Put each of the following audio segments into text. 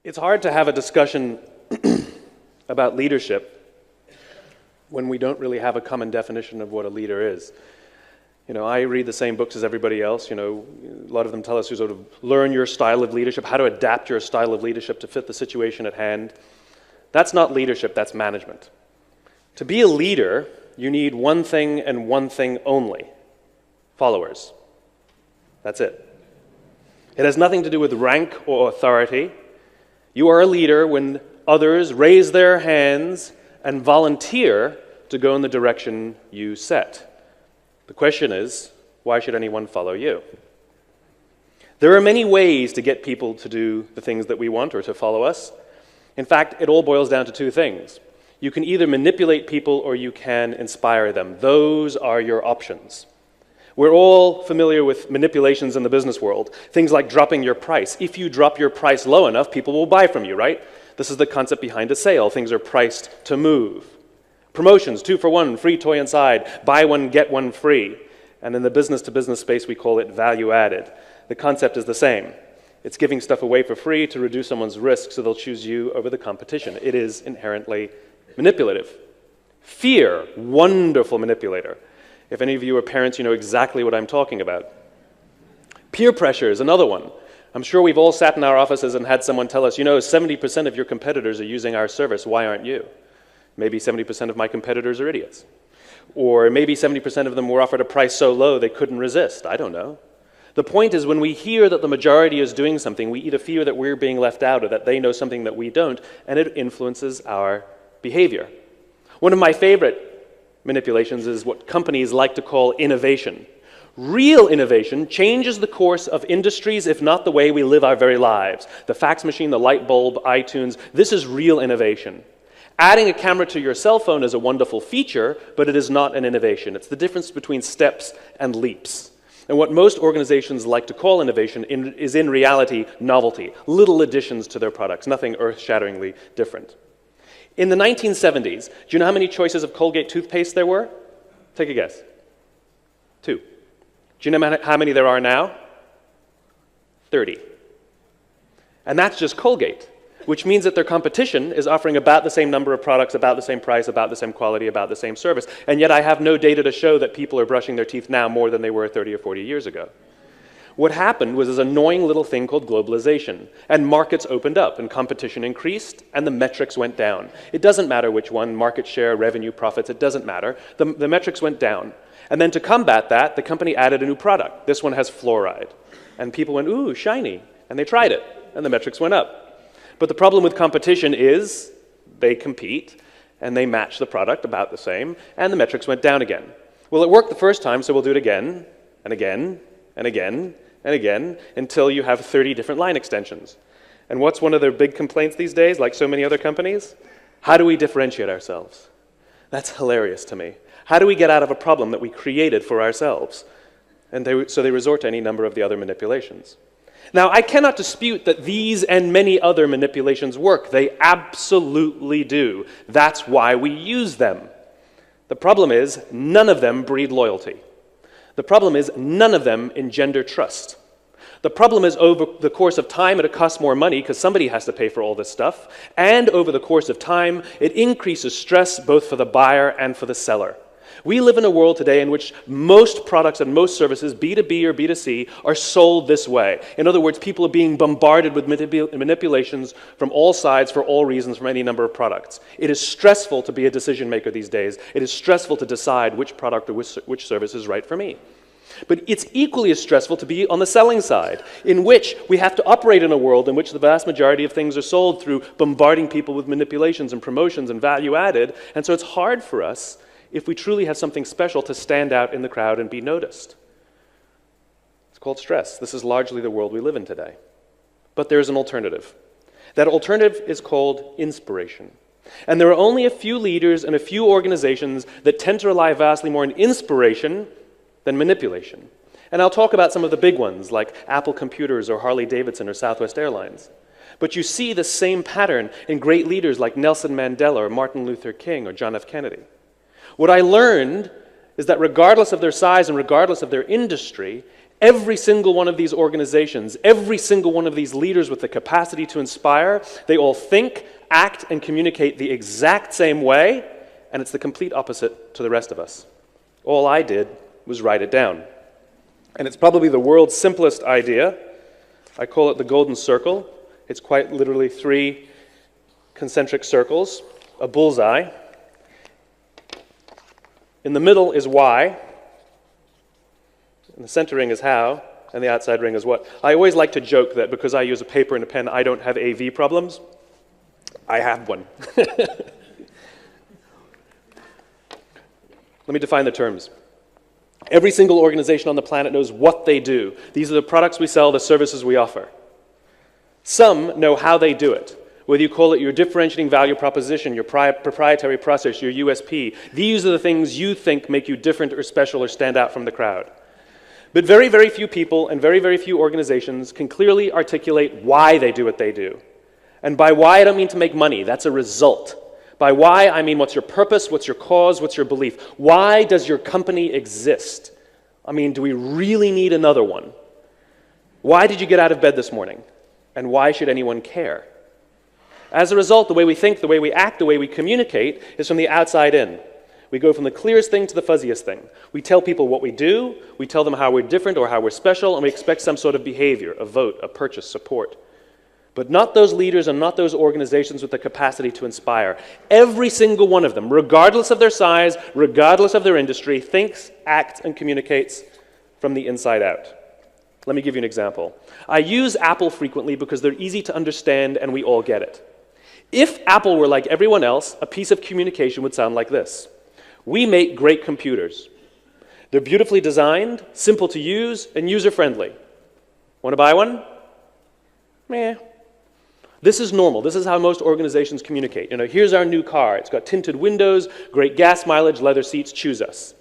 It's hard to have a discussion about leadership when we don't really have a common definition of what a leader is. You know, I read the same books as everybody else. You know, a lot of them tell us to sort of learn your style of leadership, how to adapt your style of leadership to fit the situation at hand. That's not leadership, that's management. To be a leader, you need one thing and one thing only: followers. That's it. It has nothing to do with rank or authority. You are a leader when others raise their hands and volunteer to go in the direction you set. The question is, why should anyone follow you? There are many ways to get people to do the things that we want or to follow us. In fact, it all boils down to two things. You can either manipulate people or you can inspire them. Those are your options. We're all familiar with manipulations in the business world. Things like dropping your price. If you drop your price low enough, people will buy from you, right? This is the concept behind a sale. Things are priced to move. Promotions, 2 for 1, free toy inside, buy one, get one free. And in the business-to-business space, we call it value added. The concept is the same. It's giving stuff away for free to reduce someone's risk so they'll choose you over the competition. It is inherently manipulative. Fear, wonderful manipulator. If any of you are parents, you know exactly what I'm talking about. Peer pressure is another one. I'm sure we've all sat in our offices and had someone tell us, you know, 70% of your competitors are using our service. Why aren't you? Maybe 70% of my competitors are idiots. Or maybe 70% of them were offered a price so low they couldn't resist. I don't know. The point is, when we hear that the majority is doing something, we either fear that we're being left out or that they know something that we don't, and it influences our behavior. One of my favorite manipulations is what companies like to call innovation. Real innovation changes the course of industries, if not the way we live our very lives. The fax machine, the light bulb, iTunes, this is real innovation. Adding a camera to your cell phone is a wonderful feature, but it is not an innovation. It's the difference between steps and leaps. And what most organizations like to call innovation is in reality novelty, little additions to their products, nothing earth-shatteringly different. In the 1970s, do you know how many choices of Colgate toothpaste there were? Take a guess. 2. Do you know how many there are now? 30. And that's just Colgate, which means that their competition is offering about the same number of products, about the same price, about the same quality, about the same service. And yet I have no data to show that people are brushing their teeth now more than they were 30 or 40 years ago. What happened was this annoying little thing called globalization, and markets opened up, and competition increased, and the metrics went down. It doesn't matter which one, market share, revenue, profits, it doesn't matter. The metrics went down. And then to combat that, the company added a new product. This one has fluoride. And people went, ooh, shiny. And they tried it, and the metrics went up. But the problem with competition is they compete, and they match the product about the same, and the metrics went down again. Well, it worked the first time, so we'll do it again, and again, and again, and again, until you have 30 different line extensions. And what's one of their big complaints these days, like so many other companies? How do we differentiate ourselves? That's hilarious to me. How do we get out of a problem that we created for ourselves? And so they resort to any number of the other manipulations. Now, I cannot dispute that these and many other manipulations work. They absolutely do. That's why we use them. The problem is, none of them breed loyalty. The problem is, none of them engender trust. The problem is, over the course of time, it costs more money because somebody has to pay for all this stuff. And over the course of time, it increases stress both for the buyer and for the seller. We live in a world today in which most products and most services, B2B or B2C, are sold this way. In other words, people are being bombarded with manipulations from all sides for all reasons from any number of products. It is stressful to be a decision maker these days. It is stressful to decide which product or which service is right for me. But it's equally as stressful to be on the selling side, in which we have to operate in a world in which the vast majority of things are sold through bombarding people with manipulations and promotions and value added. And so it's hard for us, if we truly have something special, to stand out in the crowd and be noticed. It's called stress. This is largely the world we live in today. But there's an alternative. That alternative is called inspiration. And there are only a few leaders and a few organizations that tend to rely vastly more on inspiration than manipulation. And I'll talk about some of the big ones, like Apple Computers or Harley-Davidson or Southwest Airlines. But you see the same pattern in great leaders like Nelson Mandela or Martin Luther King or John F. Kennedy. What I learned is that regardless of their size and regardless of their industry, Every single one of these organizations, every single one of these leaders with the capacity to inspire, they all think, act, and communicate the exact same way, and it's the complete opposite to the rest of us. All I did was write it down. And it's probably the world's simplest idea. I call it the golden circle. It's quite literally 3 concentric circles, a bullseye. In the middle is why, and the center ring is how, and the outside ring is what. I always like to joke that because I use a paper and a pen, I don't have AV problems. I have one. Let me define the terms. Every single organization on the planet knows what they do. These are the products we sell, the services we offer. Some know how they do it. Whether you call it your differentiating value proposition, your proprietary process, your USP, these are the things you think make you different or special or stand out from the crowd. But very, very few people and very, very few organizations can clearly articulate why they do what they do. And by why, I don't mean to make money. That's a result. By why, I mean what's your purpose, what's your cause, what's your belief? Why does your company exist? I mean, do we really need another one? Why did you get out of bed this morning? And why should anyone care? As a result, the way we think, the way we act, the way we communicate is from the outside in. We go from the clearest thing to the fuzziest thing. We tell people what we do, we tell them how we're different or how we're special, and we expect some sort of behavior, a vote, a purchase, support. But not those leaders and not those organizations with the capacity to inspire. Every single one of them, regardless of their size, regardless of their industry, thinks, acts, and communicates from the inside out. Let me give you an example. I use Apple frequently because they're easy to understand and we all get it. If Apple were like everyone else, a piece of communication would sound like this. We make great computers. They're beautifully designed, simple to use, and user-friendly. Want to buy one? Meh. This is normal. This is how most organizations communicate. Here's our new car. It's got tinted windows, great gas mileage, leather seats, choose us.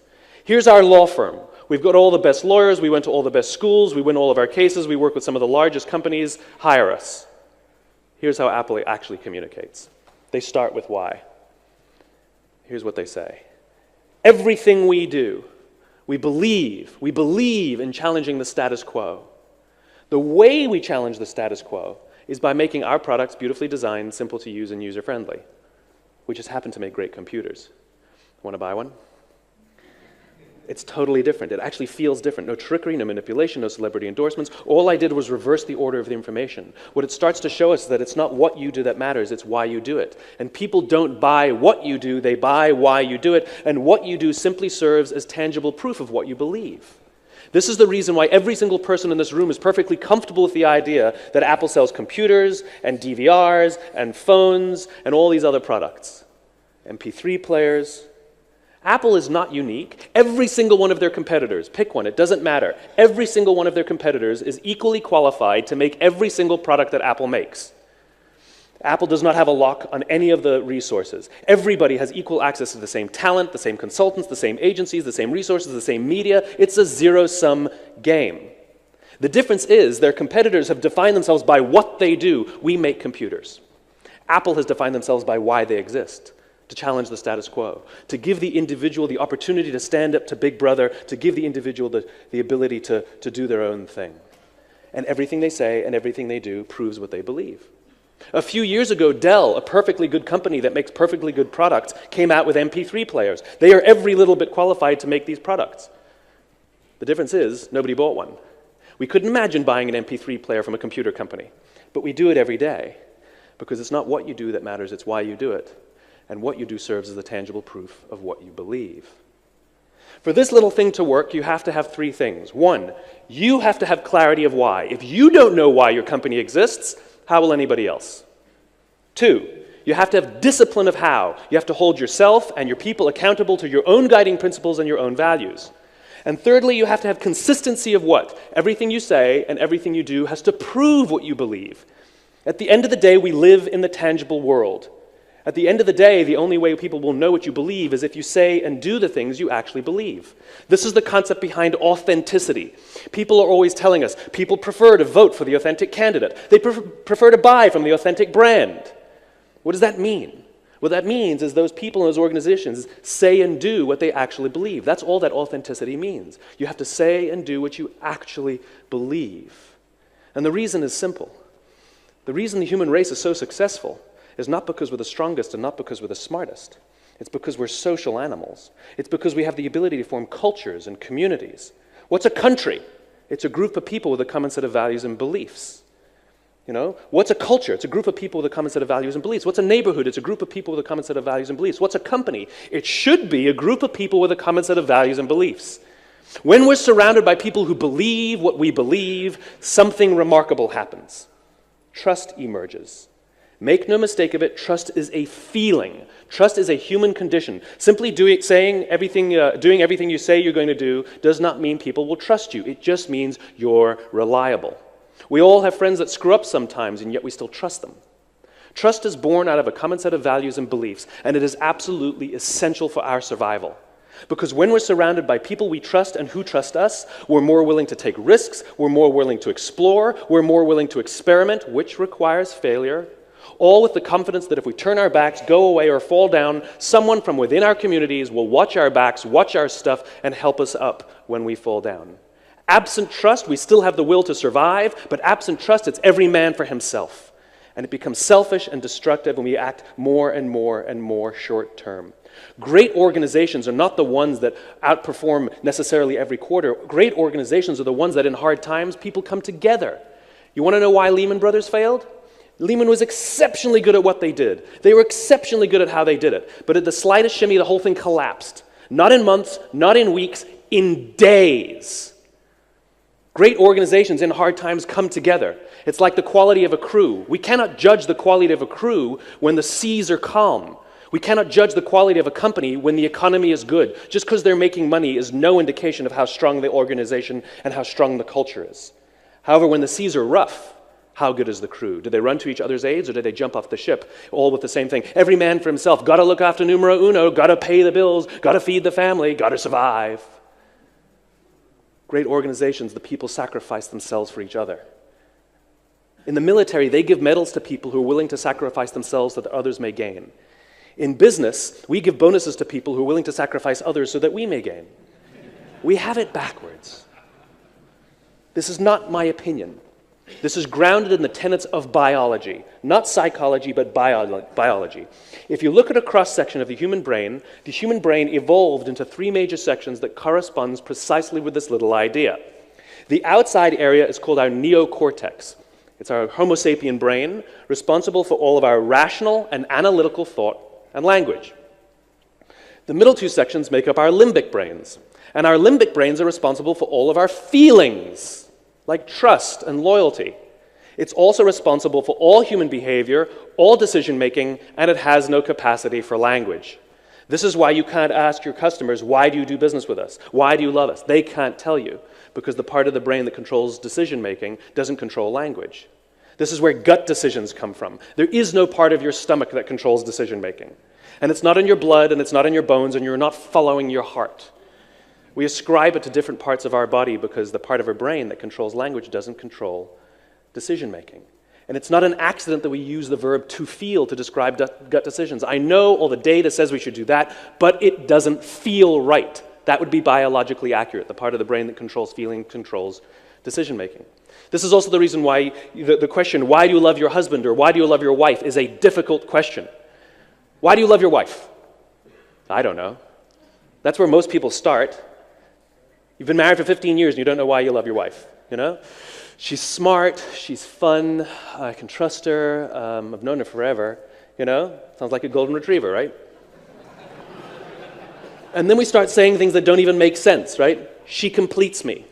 Here's our law firm. We've got all the best lawyers. We went to all the best schools. We win all of our cases. We work with some of the largest companies. Hire us. Here's how Apple actually communicates. They start with why. Here's what they say. Everything we do, we believe in challenging the status quo. The way we challenge the status quo is by making our products beautifully designed, simple to use, and user-friendly. We just happen to make great computers. Want to buy one? It's totally different. It actually feels different. No trickery, no manipulation, no celebrity endorsements. All I did was reverse the order of the information. What it starts to show us is that it's not what you do that matters, it's why you do it. And people don't buy what you do, they buy why you do it. And what you do simply serves as tangible proof of what you believe. This is the reason why every single person in this room is perfectly comfortable with the idea that Apple sells computers and DVRs and phones and all these other products. MP3 players. Apple is not unique. Every single one of their competitors, pick one, it doesn't matter. Every single one of their competitors is equally qualified to make every single product that Apple makes. Apple does not have a lock on any of the resources. Everybody has equal access to the same talent, the same consultants, the same agencies, the same resources, the same media. It's a zero-sum game. The difference is their competitors have defined themselves by what they do. We make computers. Apple has defined themselves by why they exist. To challenge the status quo, to give the individual the opportunity to stand up to Big Brother, to give the individual the ability to do their own thing. And everything they say and everything they do proves what they believe. A few years ago, Dell, a perfectly good company that makes perfectly good products, came out with MP3 players. They are every little bit qualified to make these products. The difference is, nobody bought one. We couldn't imagine buying an MP3 player from a computer company, but we do it every day, because it's not what you do that matters, it's why you do it. And what you do serves as the tangible proof of what you believe. For this little thing to work, you have to have 3 things. 1, you have to have clarity of why. If you don't know why your company exists, how will anybody else? 2, you have to have discipline of how. You have to hold yourself and your people accountable to your own guiding principles and your own values. And thirdly, you have to have consistency of what? Everything you say and everything you do has to prove what you believe. At the end of the day, we live in the tangible world. At the end of the day, the only way people will know what you believe is if you say and do the things you actually believe. This is the concept behind authenticity. People are always telling us people prefer to vote for the authentic candidate. They prefer to buy from the authentic brand. What does that mean? What that means is those people in those organizations say and do what they actually believe. That's all that authenticity means. You have to say and do what you actually believe. And the reason is simple. The reason the human race is so successful is not because we're the strongest and not because we're the smartest. It's because we're social animals. It's because we have the ability to form cultures and communities. What's a country? It's a group of people with a common set of values and beliefs. You know, what's a culture? It's a group of people with a common set of values and beliefs. What's a neighborhood? It's a group of people with a common set of values and beliefs. What's a company? It should be a group of people with a common set of values and beliefs. When we're surrounded by people who believe what we believe, something remarkable happens. Trust emerges. Make no mistake of it, trust is a feeling. Trust is a human condition. Simply doing everything you say you're going to do does not mean people will trust you. It just means you're reliable. We all have friends that screw up sometimes, and yet we still trust them. Trust is born out of a common set of values and beliefs, and it is absolutely essential for our survival. Because when we're surrounded by people we trust and who trust us, we're more willing to take risks, we're more willing to explore, we're more willing to experiment, which requires failure, all with the confidence that if we turn our backs, go away, or fall down, someone from within our communities will watch our backs, watch our stuff, and help us up when we fall down. Absent trust, we still have the will to survive, but absent trust, it's every man for himself. And it becomes selfish and destructive, and we act more and more and more short-term. Great organizations are not the ones that outperform necessarily every quarter. Great organizations are the ones that in hard times, people come together. You want to know why Lehman Brothers failed? Lehman was exceptionally good at what they did. They were exceptionally good at how they did it. But at the slightest shimmy, the whole thing collapsed. Not in months, not in weeks, in days. Great organizations in hard times come together. It's like the quality of a crew. We cannot judge the quality of a crew when the seas are calm. We cannot judge the quality of a company when the economy is good. Just because they're making money is no indication of how strong the organization and how strong the culture is. However, when the seas are rough, how good is the crew? Do they run to each other's aids, or do they jump off the ship, all with the same thing? Every man for himself. Got to look after numero uno, got to pay the bills, got to feed the family, got to survive. Great organizations, the people sacrifice themselves for each other. In the military, they give medals to people who are willing to sacrifice themselves so that others may gain. In business, we give bonuses to people who are willing to sacrifice others so that we may gain. We have it backwards. This is not my opinion. This is grounded in the tenets of biology, not psychology, but biology. If you look at a cross-section of the human brain evolved into three major sections that corresponds precisely with this little idea. The outside area is called our neocortex. It's our Homo sapien brain, responsible for all of our rational and analytical thought and language. The middle two sections make up our limbic brains, and our limbic brains are responsible for all of our feelings, like trust and loyalty. It's also responsible for all human behavior, all decision-making, and it has no capacity for language. This is why you can't ask your customers, why do you do business with us? Why do you love us? They can't tell you, because the part of the brain that controls decision-making doesn't control language. This is where gut decisions come from. There is no part of your stomach that controls decision-making. And it's not in your blood, and it's not in your bones, and you're not following your heart. We ascribe it to different parts of our body because the part of our brain that controls language doesn't control decision-making. And it's not an accident that we use the verb to feel to describe gut decisions. I know all the data says we should do that, but it doesn't feel right. That would be biologically accurate. The part of the brain that controls feeling controls decision-making. This is also the reason why the question, why do you love your husband or why do you love your wife, is a difficult question. Why do you love your wife? I don't know. That's where most people start. You've been married for 15 years and you don't know why you love your wife, you know? She's smart, she's fun, I can trust her, I've known her forever, you know? Sounds like a golden retriever, right? And then we start saying things that don't even make sense, right? She completes me.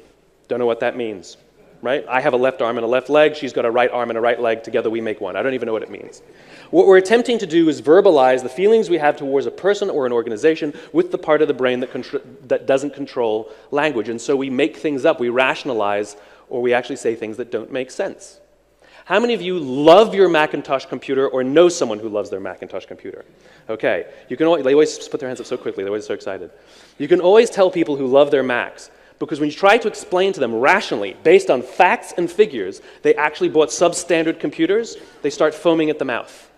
Don't know what that means, right? I have a left arm and a left leg, she's got a right arm and a right leg, together we make one. I don't even know what it means. What we're attempting to do is verbalize the feelings we have towards a person or an organization with the part of the brain that doesn't control language. And so we make things up, we rationalize, or we actually say things that don't make sense. How many of you love your Macintosh computer or know someone who loves their Macintosh computer? Okay, they always put their hands up so quickly, they're always so excited. You can always tell people who love their Macs, because when you try to explain to them rationally, based on facts and figures, they actually bought substandard computers, they start foaming at the mouth.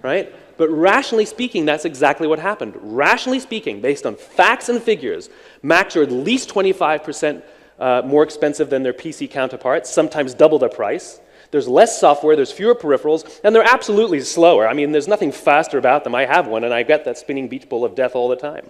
Right? But rationally speaking, that's exactly what happened. Rationally speaking, based on facts and figures, Macs are at least 25% more expensive than their PC counterparts, sometimes double their price. There's less software, there's fewer peripherals, and they're absolutely slower. I mean, there's nothing faster about them. I have one, and I get that spinning beach ball of death all the time,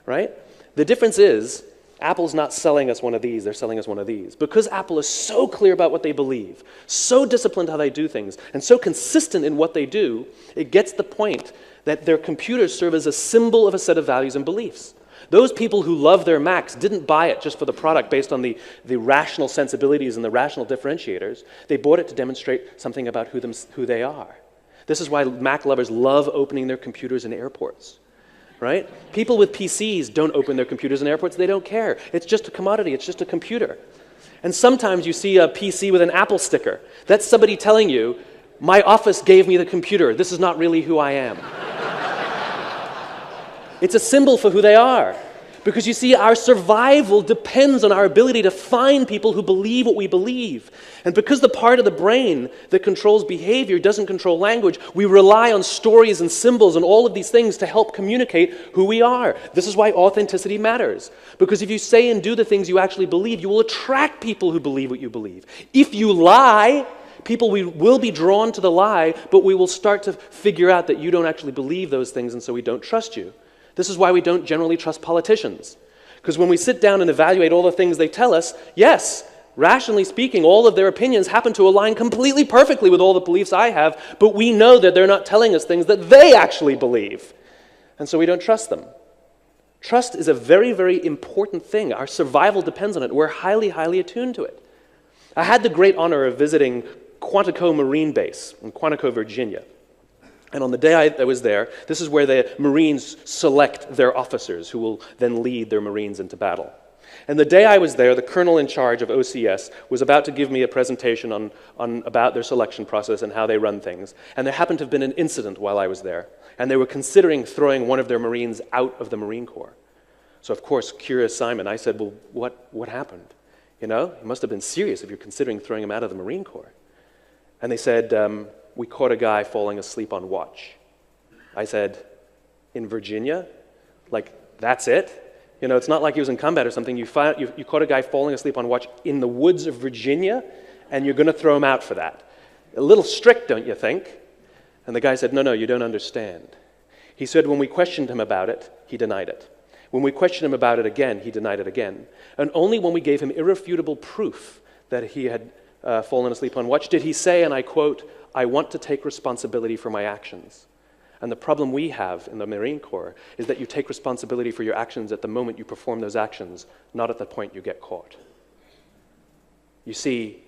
right? The difference is, Apple's not selling us one of these, they're selling us one of these. Because Apple is so clear about what they believe, so disciplined how they do things, and so consistent in what they do, it gets the point that their computers serve as a symbol of a set of values and beliefs. Those people who love their Macs didn't buy it just for the product based on the rational sensibilities and the rational differentiators. They bought it to demonstrate something about who they are. This is why Mac lovers love opening their computers in airports. Right? People with PCs don't open their computers in airports. They don't care. It's just a commodity. It's just a computer. And sometimes you see a PC with an Apple sticker. That's somebody telling you, my office gave me the computer. This is not really who I am. It's a symbol for who they are. Because you see, our survival depends on our ability to find people who believe what we believe. And because the part of the brain that controls behavior doesn't control language, we rely on stories and symbols and all of these things to help communicate who we are. This is why authenticity matters. Because if you say and do the things you actually believe, you will attract people who believe what you believe. If you lie, people will be drawn to the lie, but we will start to figure out that you don't actually believe those things, and so we don't trust you. This is why we don't generally trust politicians. Because when we sit down and evaluate all the things they tell us, yes, rationally speaking, all of their opinions happen to align completely perfectly with all the beliefs I have, but we know that they're not telling us things that they actually believe. And so we don't trust them. Trust is a very, very important thing. Our survival depends on it. We're highly, highly attuned to it. I had the great honor of visiting Quantico Marine Base in Quantico, Virginia. And on the day I was there, this is where the Marines select their officers who will then lead their Marines into battle. And the day I was there, the colonel in charge of OCS was about to give me a presentation on about their selection process and how they run things. And there happened to have been an incident while I was there. And they were considering throwing one of their Marines out of the Marine Corps. So of course, curious Simon, I said, well, what happened? You know, it must have been serious if you're considering throwing him out of the Marine Corps. And they said, we caught a guy falling asleep on watch. I said, in Virginia? Like, that's it? You know, it's not like he was in combat or something. You caught a guy falling asleep on watch in the woods of Virginia, and you're going to throw him out for that. A little strict, don't you think? And the guy said, no, you don't understand. He said when we questioned him about it, he denied it. When we questioned him about it again, he denied it again. And only when we gave him irrefutable proof that he had fallen asleep on watch did he say, and I quote, I want to take responsibility for my actions. And the problem we have in the Marine Corps is that you take responsibility for your actions at the moment you perform those actions, not at the point you get caught. You see,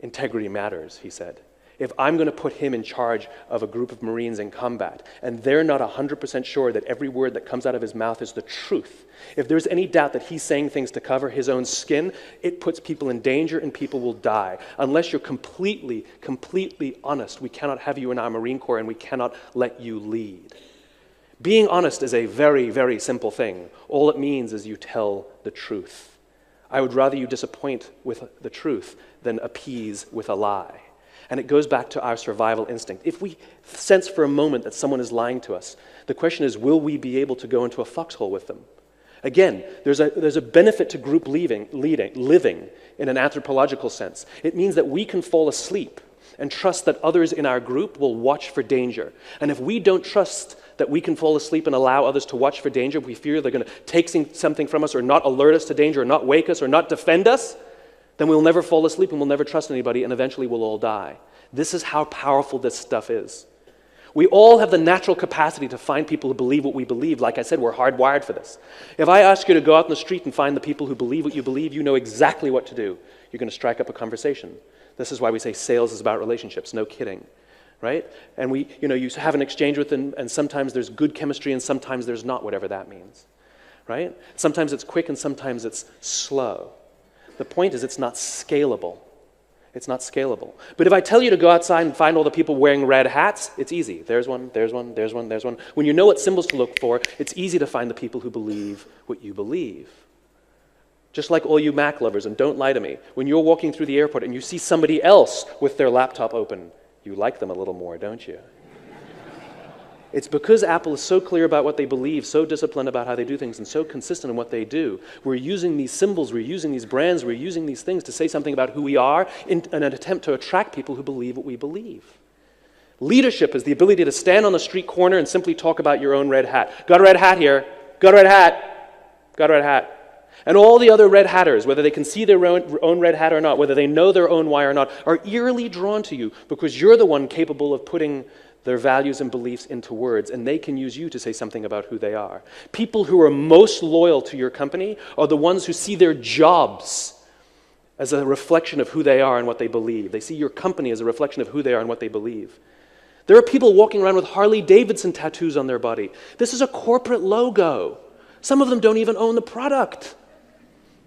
integrity matters, he said. If I'm going to put him in charge of a group of Marines in combat, and they're not 100% sure that every word that comes out of his mouth is the truth, if there's any doubt that he's saying things to cover his own skin, it puts people in danger and people will die. Unless you're completely, completely honest, we cannot have you in our Marine Corps and we cannot let you lead. Being honest is a very, very simple thing. All it means is you tell the truth. I would rather you disappoint with the truth than appease with a lie. And it goes back to our survival instinct. If we sense for a moment that someone is lying to us, the question is, will we be able to go into a foxhole with them? Again, there's a benefit to group living in an anthropological sense. It means that we can fall asleep and trust that others in our group will watch for danger. And if we don't trust that we can fall asleep and allow others to watch for danger, we fear they're going to take something from us or not alert us to danger or not wake us or not defend us, then we'll never fall asleep and we'll never trust anybody and eventually we'll all die. This is how powerful this stuff is. We all have the natural capacity to find people who believe what we believe. Like I said, we're hardwired for this. If I ask you to go out in the street and find the people who believe what you believe, you know exactly what to do. You're going to strike up a conversation. This is why we say sales is about relationships, no kidding, right? And you have an exchange with them, and sometimes there's good chemistry and sometimes there's not, whatever that means, right? Sometimes it's quick and sometimes it's slow. The point is it's not scalable. It's not scalable. But if I tell you to go outside and find all the people wearing red hats, it's easy. There's one, there's one, there's one, there's one. When you know what symbols to look for, it's easy to find the people who believe what you believe. Just like all you Mac lovers, and don't lie to me, when you're walking through the airport and you see somebody else with their laptop open, you like them a little more, don't you? It's because Apple is so clear about what they believe, so disciplined about how they do things, and so consistent in what they do. We're using these symbols, we're using these brands, we're using these things to say something about who we are in an attempt to attract people who believe what we believe. Leadership is the ability to stand on the street corner and simply talk about your own red hat. Got a red hat here. Got a red hat. Got a red hat. And all the other red hatters, whether they can see their own red hat or not, whether they know their own why or not, are eerily drawn to you because you're the one capable of putting their values and beliefs into words, and they can use you to say something about who they are. People who are most loyal to your company are the ones who see their jobs as a reflection of who they are and what they believe. They see your company as a reflection of who they are and what they believe. There are people walking around with Harley-Davidson tattoos on their body. This is a corporate logo. Some of them don't even own the product.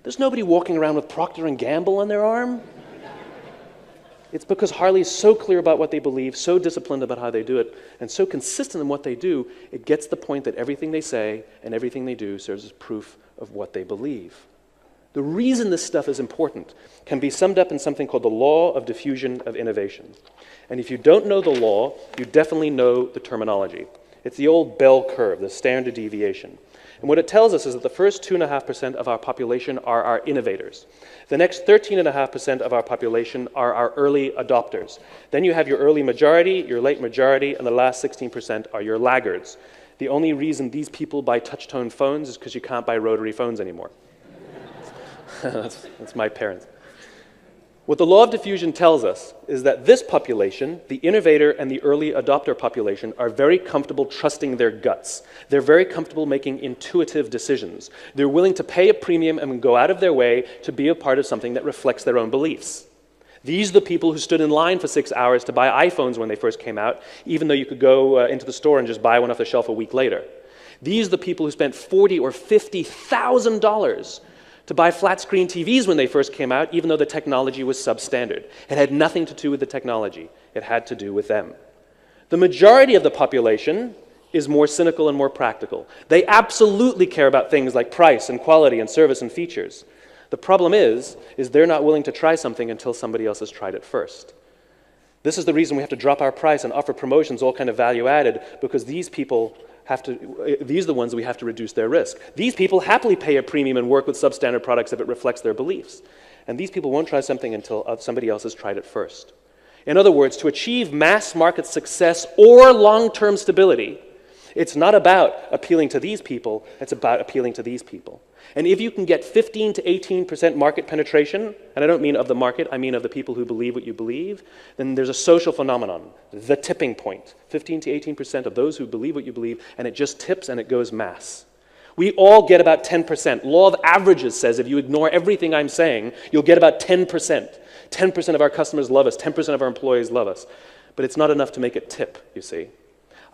There's nobody walking around with Procter & Gamble on their arm. It's because Harley is so clear about what they believe, so disciplined about how they do it, and so consistent in what they do, it gets the point that everything they say and everything they do serves as proof of what they believe. The reason this stuff is important can be summed up in something called the law of diffusion of innovation. And if you don't know the law, you definitely know the terminology. It's the old bell curve, the standard deviation. And what it tells us is that the first 2.5% of our population are our innovators. The next 13.5% of our population are our early adopters. Then you have your early majority, your late majority, and the last 16% are your laggards. The only reason these people buy touch-tone phones is because you can't buy rotary phones anymore. That's my parents. What the law of diffusion tells us is that this population, the innovator and the early adopter population, are very comfortable trusting their guts. They're very comfortable making intuitive decisions. They're willing to pay a premium and go out of their way to be a part of something that reflects their own beliefs. These are the people who stood in line for 6 hours to buy iPhones when they first came out, even though you could go into the store and just buy one off the shelf a week later. These are the people who spent $40,000 or $50,000 to buy flat-screen TVs when they first came out, even though the technology was substandard. It had nothing to do with the technology. It had to do with them. The majority of the population is more cynical and more practical. They absolutely care about things like price and quality and service and features. The problem is they're not willing to try something until somebody else has tried it first. This is the reason we have to drop our price and offer promotions, all kind of value added, because these people these are the ones we have to reduce their risk. These people happily pay a premium and work with substandard products if it reflects their beliefs. And these people won't try something until somebody else has tried it first. In other words, to achieve mass market success or long-term stability, it's not about appealing to these people, it's about appealing to these people. And if you can get 15 to 18% market penetration, and I don't mean of the market, I mean of the people who believe what you believe, then there's a social phenomenon, the tipping point. 15 to 18% of those who believe what you believe, and it just tips and it goes mass. We all get about 10%. Law of averages says if you ignore everything I'm saying, you'll get about 10%. 10% of our customers love us, 10% of our employees love us. But it's not enough to make it tip, you see.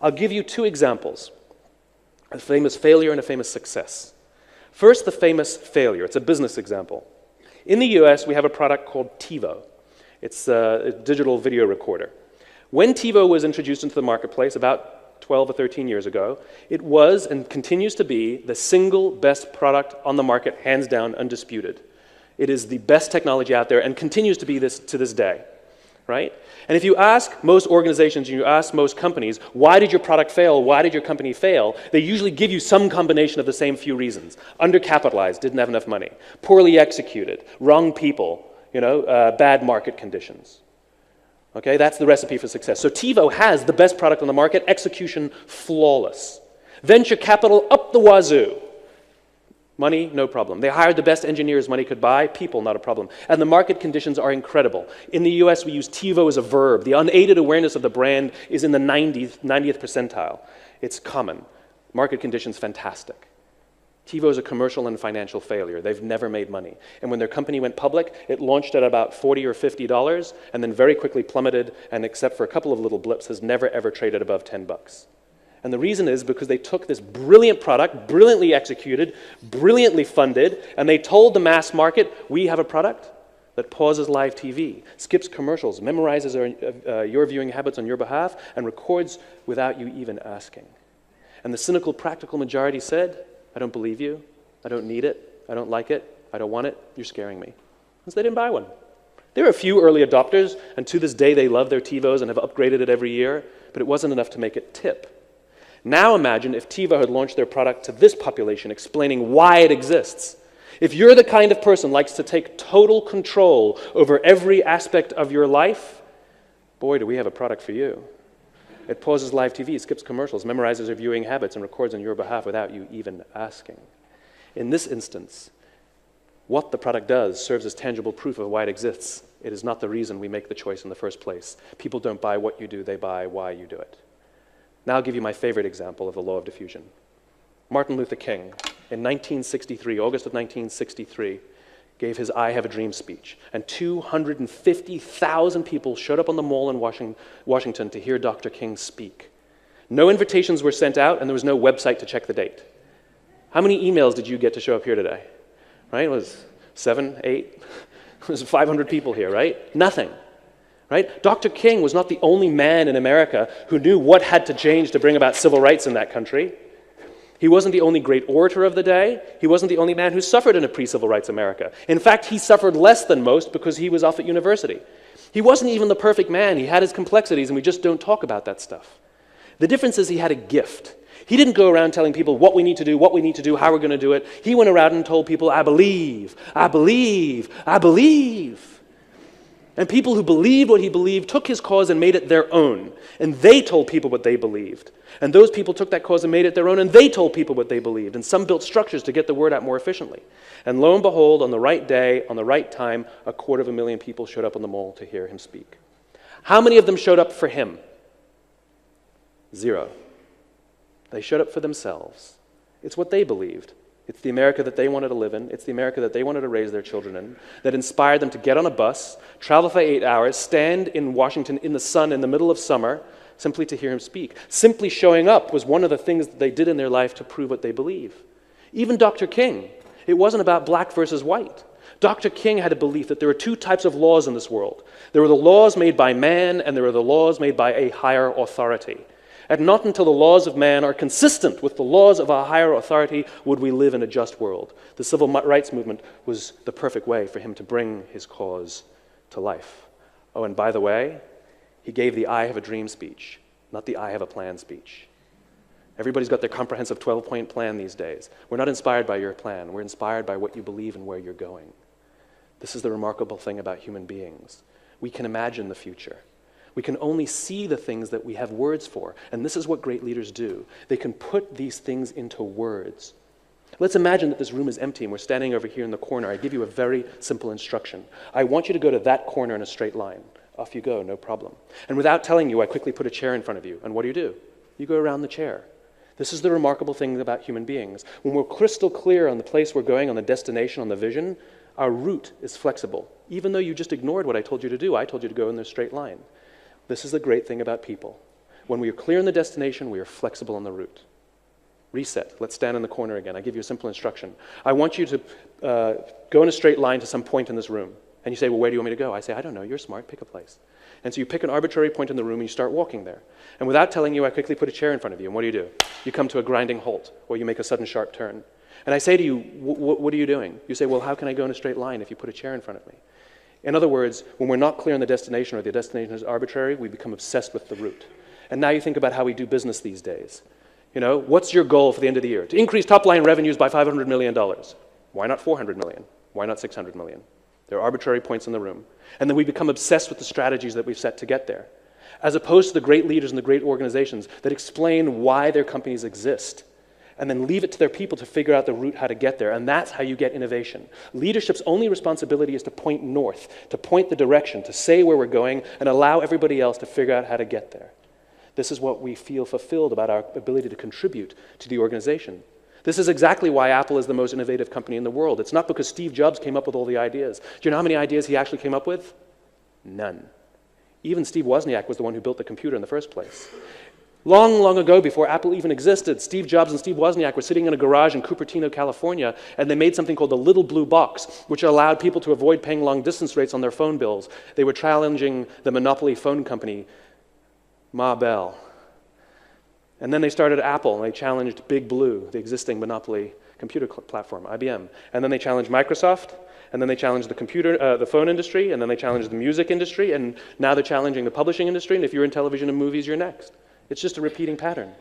I'll give you two examples, a famous failure and a famous success. First, the famous failure. It's a business example. In the US, we have a product called TiVo. It's a digital video recorder. When TiVo was introduced into the marketplace about 12 or 13 years ago, it was and continues to be the single best product on the market, hands down, undisputed. It is the best technology out there and continues to be this to this day, right? And if you ask most organizations and you ask most companies, why did your product fail, why did your company fail, they usually give you some combination of the same few reasons. Undercapitalized, didn't have enough money. Poorly executed, wrong people, bad market conditions. Okay, that's the recipe for success. So TiVo has the best product on the market, execution flawless. Venture capital up the wazoo. Money, no problem. They hired the best engineers money could buy. People, not a problem. And the market conditions are incredible. In the US, we use TiVo as a verb. The unaided awareness of the brand is in the 90th percentile. It's common. Market conditions, fantastic. TiVo is a commercial and financial failure. They've never made money. And when their company went public, it launched at about $40 or $50 and then very quickly plummeted, and except for a couple of little blips, has never ever traded above $10. And the reason is because they took this brilliant product, brilliantly executed, brilliantly funded, and they told the mass market, we have a product that pauses live TV, skips commercials, memorizes your viewing habits on your behalf, and records without you even asking. And the cynical, practical majority said, I don't believe you, I don't need it, I don't like it, I don't want it, you're scaring me. And so they didn't buy one. There were a few early adopters, and to this day they love their TiVos and have upgraded it every year, but it wasn't enough to make it tip. Now imagine if TiVo had launched their product to this population, explaining why it exists. If you're the kind of person who likes to take total control over every aspect of your life, boy, do we have a product for you. It pauses live TV, skips commercials, memorizes your viewing habits, and records on your behalf without you even asking. In this instance, what the product does serves as tangible proof of why it exists. It is not the reason we make the choice in the first place. People don't buy what you do, they buy why you do it. Now I'll give you my favorite example of the law of diffusion. Martin Luther King, in 1963, August of 1963, gave his I Have a Dream speech, and 250,000 people showed up on the Mall in Washington to hear Dr. King speak. No invitations were sent out, and there was no website to check the date. How many emails did you get to show up here today? Right? It was 7, 8? It was 500 people here, right? Nothing. Right? Dr. King was not the only man in America who knew what had to change to bring about civil rights in that country. He wasn't the only great orator of the day. He wasn't the only man who suffered in a pre-civil rights America. In fact, he suffered less than most because he was off at university. He wasn't even the perfect man. He had his complexities, and we just don't talk about that stuff. The difference is he had a gift. He didn't go around telling people what we need to do, how we're going to do it. He went around and told people, I believe, I believe, I believe. And people who believed what he believed took his cause and made it their own. And they told people what they believed. And those people took that cause and made it their own, and they told people what they believed. And some built structures to get the word out more efficiently. And lo and behold, on the right day, on the right time, 250,000 people showed up on the Mall to hear him speak. How many of them showed up for him? 0. They showed up for themselves. It's what they believed. It's the America that they wanted to live in. It's the America that they wanted to raise their children in, that inspired them to get on a bus, travel for 8 hours, stand in Washington in the sun in the middle of summer, simply to hear him speak. Simply showing up was one of the things that they did in their life to prove what they believe. Even Dr. King, it wasn't about black versus white. Dr. King had a belief that there were 2 types of laws in this world. There were the laws made by man, and there were the laws made by a higher authority. And not until the laws of man are consistent with the laws of a higher authority would we live in a just world. The civil rights movement was the perfect way for him to bring his cause to life. Oh, and by the way, he gave the I Have a Dream speech, not the I Have a Plan speech. Everybody's got their comprehensive 12-point plan these days. We're not inspired by your plan. We're inspired by what you believe and where you're going. This is the remarkable thing about human beings. We can imagine the future. We can only see the things that we have words for. And this is what great leaders do. They can put these things into words. Let's imagine that this room is empty and we're standing over here in the corner. I give you a very simple instruction. I want you to go to that corner in a straight line. Off you go, no problem. And without telling you, I quickly put a chair in front of you. And what do? You go around the chair. This is the remarkable thing about human beings. When we're crystal clear on the place we're going, on the destination, on the vision, our route is flexible. Even though you just ignored what I told you to do, I told you to go in the straight line. This is the great thing about people. When we are clear in the destination, we are flexible on the route. Reset. Let's stand in the corner again. I give you a simple instruction. I want you to go in a straight line to some point in this room. And you say, well, where do you want me to go? I say, I don't know. You're smart. Pick a place. And so you pick an arbitrary point in the room and you start walking there. And without telling you, I quickly put a chair in front of you. And what do? You come to a grinding halt, or you make a sudden sharp turn. And I say to you, what are you doing? You say, well, how can I go in a straight line if you put a chair in front of me? In other words, when we're not clear on the destination or the destination is arbitrary, we become obsessed with the route. And now you think about how we do business these days. You know, what's your goal for the end of the year? To increase top-line revenues by $500 million. Why not $400 million? Why not $600 million? There are arbitrary points in the room. And then we become obsessed with the strategies that we've set to get there, as opposed to the great leaders and the great organizations that explain why their companies exist, and then leave it to their people to figure out the route how to get there. And that's how you get innovation. Leadership's only responsibility is to point north, to point the direction, to say where we're going, and allow everybody else to figure out how to get there. This is what we feel fulfilled about our ability to contribute to the organization. This is exactly why Apple is the most innovative company in the world. It's not because Steve Jobs came up with all the ideas. Do you know how many ideas he actually came up with? None. Even Steve Wozniak was the one who built the computer in the first place. Long, long ago, before Apple even existed, Steve Jobs and Steve Wozniak were sitting in a garage in Cupertino, California, and they made something called the Little Blue Box, which allowed people to avoid paying long-distance rates on their phone bills. They were challenging the monopoly phone company, Ma Bell. And then they started Apple, and they challenged Big Blue, the existing monopoly computer platform, IBM. And then they challenged Microsoft, and then they challenged the phone industry, and then they challenged the music industry, and now they're challenging the publishing industry, and if you're in television and movies, you're next. It's just a repeating pattern.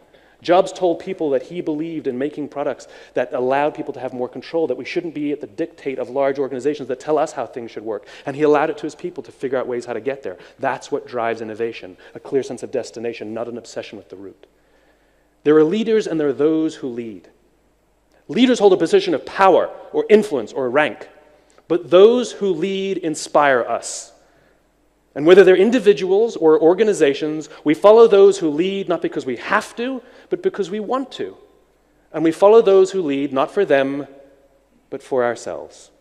Jobs told people that he believed in making products that allowed people to have more control, that we shouldn't be at the dictate of large organizations that tell us how things should work. And he allowed it to his people to figure out ways how to get there. That's what drives innovation, a clear sense of destination, not an obsession with the route. There are leaders and there are those who lead. Leaders hold a position of power or influence or rank, but those who lead inspire us. And whether they're individuals or organizations, we follow those who lead not because we have to, but because we want to. And we follow those who lead not for them, but for ourselves.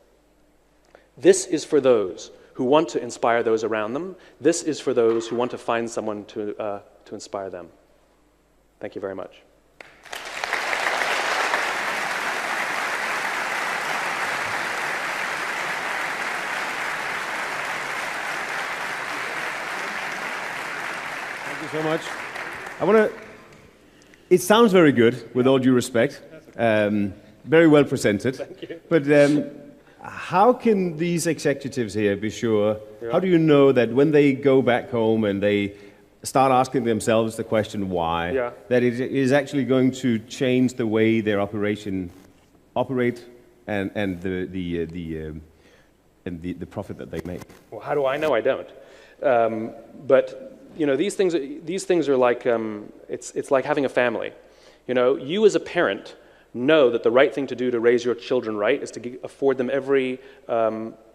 This is for those who want to inspire those around them. This is for those who want to find someone to inspire them. Thank you very much. So much. It sounds very good, with all due respect. Very well presented. Thank you. But how can these executives here be sure? How do you know that when they go back home and they start asking themselves the question why, that it is actually going to change the way their operation operate and the profit that they make? Well, how do I know? I don't. But you know, these things are like it's like having a family. You know, you as a parent know that the right thing to do to raise your children right is to afford them every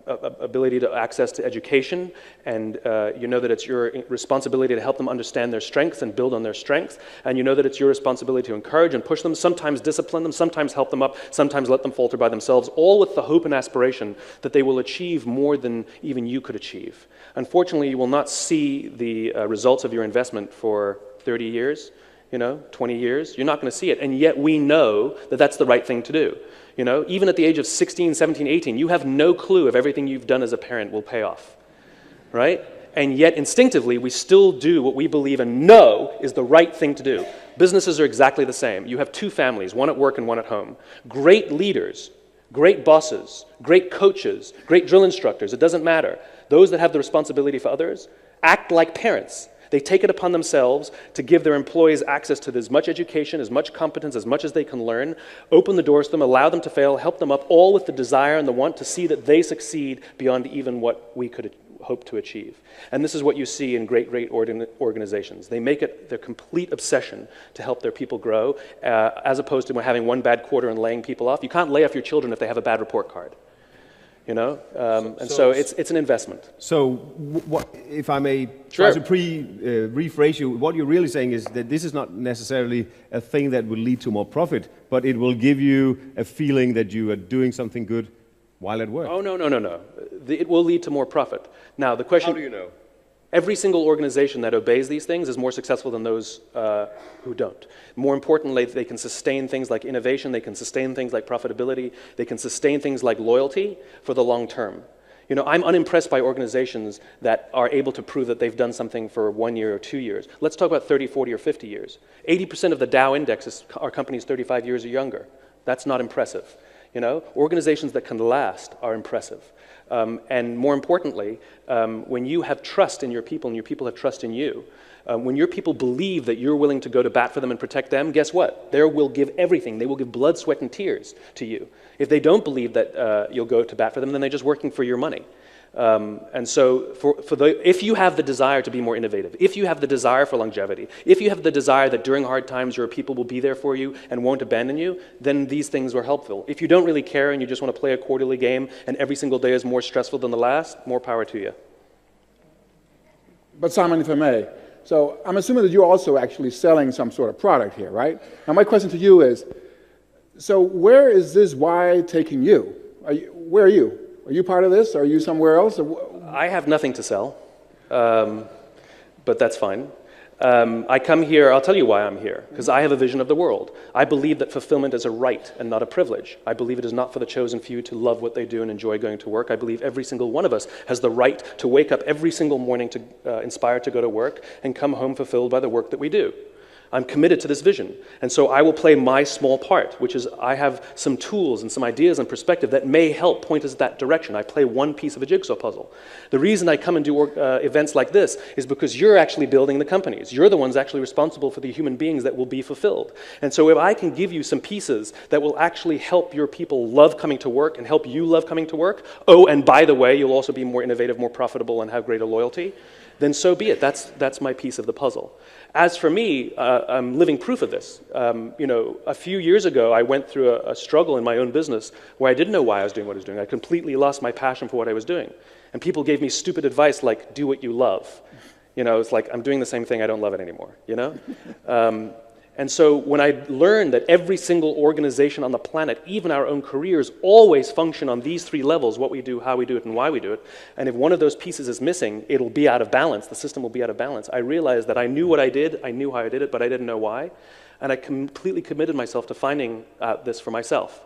ability to access to education, and you know that it's your responsibility to help them understand their strengths and build on their strengths, and you know that it's your responsibility to encourage and push them, sometimes discipline them, sometimes help them up, sometimes let them falter by themselves, all with the hope and aspiration that they will achieve more than even you could achieve. Unfortunately, you will not see the results of your investment for 30 years, 20 years. You're not going to see it, and yet we know that that's the right thing to do. You know, even at the age of 16, 17, 18, you have no clue if everything you've done as a parent will pay off, right? And yet instinctively, we still do what we believe and know is the right thing to do. Businesses are exactly the same. You have two families, one at work and one at home. Great leaders, great bosses, great coaches, great drill instructors, it doesn't matter. Those that have the responsibility for others act like parents. They take it upon themselves to give their employees access to as much education, as much competence, as much as they can learn, open the doors to them, allow them to fail, help them up, all with the desire and the want to see that they succeed beyond even what we could hope to achieve. And this is what you see in great organizations. They make it their complete obsession to help their people grow, as opposed to having one bad quarter and laying people off. You can't lay off your children if they have a bad report card. So it's an investment. So, what, if I may try to rephrase you, what you're really saying is that this is not necessarily a thing that will lead to more profit, but it will give you a feeling that you are doing something good while at work. Oh, no. It will lead to more profit. Now, the question... How do you know? Every single organization that obeys these things is more successful than those who don't. More importantly, they can sustain things like innovation, they can sustain things like profitability, they can sustain things like loyalty for the long term. You know, I'm unimpressed by organizations that are able to prove that they've done something for 1 year or 2 years. Let's talk about 30, 40, or 50 years. 80% of the Dow Index are companies 35 years or younger. That's not impressive. You know, organizations that can last are impressive. And more importantly, when you have trust in your people and your people have trust in you, when your people believe that you're willing to go to bat for them and protect them, guess what? They will give everything. They will give blood, sweat, and tears to you. If they don't believe that you'll go to bat for them, then they're just working for your money. And so if you have the desire to be more innovative, if you have the desire for longevity, if you have the desire that during hard times your people will be there for you and won't abandon you, then these things are helpful. If you don't really care and you just want to play a quarterly game and every single day is more stressful than the last, more power to you. But Simon, if I may, so I'm assuming that you're also actually selling some sort of product here, right? Now my question to you is, so where is this why taking you? Where are you? Are you part of this? Are you somewhere else? I have nothing to sell, but that's fine. I come here, I'll tell you why I'm here, because I have a vision of the world. I believe that fulfillment is a right and not a privilege. I believe it is not for the chosen few to love what they do and enjoy going to work. I believe every single one of us has the right to wake up every single morning to inspired to go to work and come home fulfilled by the work that we do. I'm committed to this vision. And so I will play my small part, which is I have some tools and some ideas and perspective that may help point us that direction. I play one piece of a jigsaw puzzle. The reason I come and do events like this is because you're actually building the companies. You're the ones actually responsible for the human beings that will be fulfilled. And so if I can give you some pieces that will actually help your people love coming to work and help you love coming to work, oh, and by the way, you'll also be more innovative, more profitable, and have greater loyalty, then so be it. That's my piece of the puzzle. As for me, I'm living proof of this. A few years ago, I went through a struggle in my own business where I didn't know why I was doing what I was doing. I completely lost my passion for what I was doing. And people gave me stupid advice like, do what you love. It's like, I'm doing the same thing, I don't love it anymore, And so when I learned that every single organization on the planet, even our own careers, always function on these three levels, what we do, how we do it, and why we do it, and if one of those pieces is missing, it'll be out of balance, the system will be out of balance, I realized that I knew what I did, I knew how I did it, but I didn't know why, and I completely committed myself to finding out this for myself.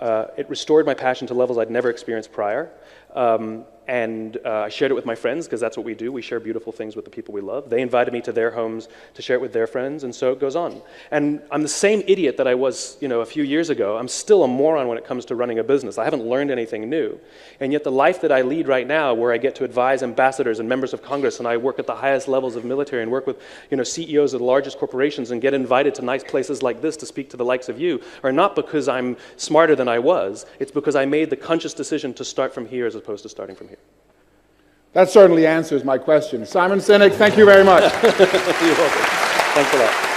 It restored my passion to levels I'd never experienced prior. I shared it with my friends, because that's what we do. We share beautiful things with the people we love. They invited me to their homes to share it with their friends, and so it goes on. And I'm the same idiot that I was, a few years ago. I'm still a moron when it comes to running a business. I haven't learned anything new. And yet the life that I lead right now, where I get to advise ambassadors and members of Congress, and I work at the highest levels of military and work with, CEOs of the largest corporations and get invited to nice places like this to speak to the likes of you, are not because I'm smarter than I was. It's because I made the conscious decision to start from here as opposed to starting from here. That certainly answers my question. Simon Sinek, thank you very much. You're welcome. Thanks a lot.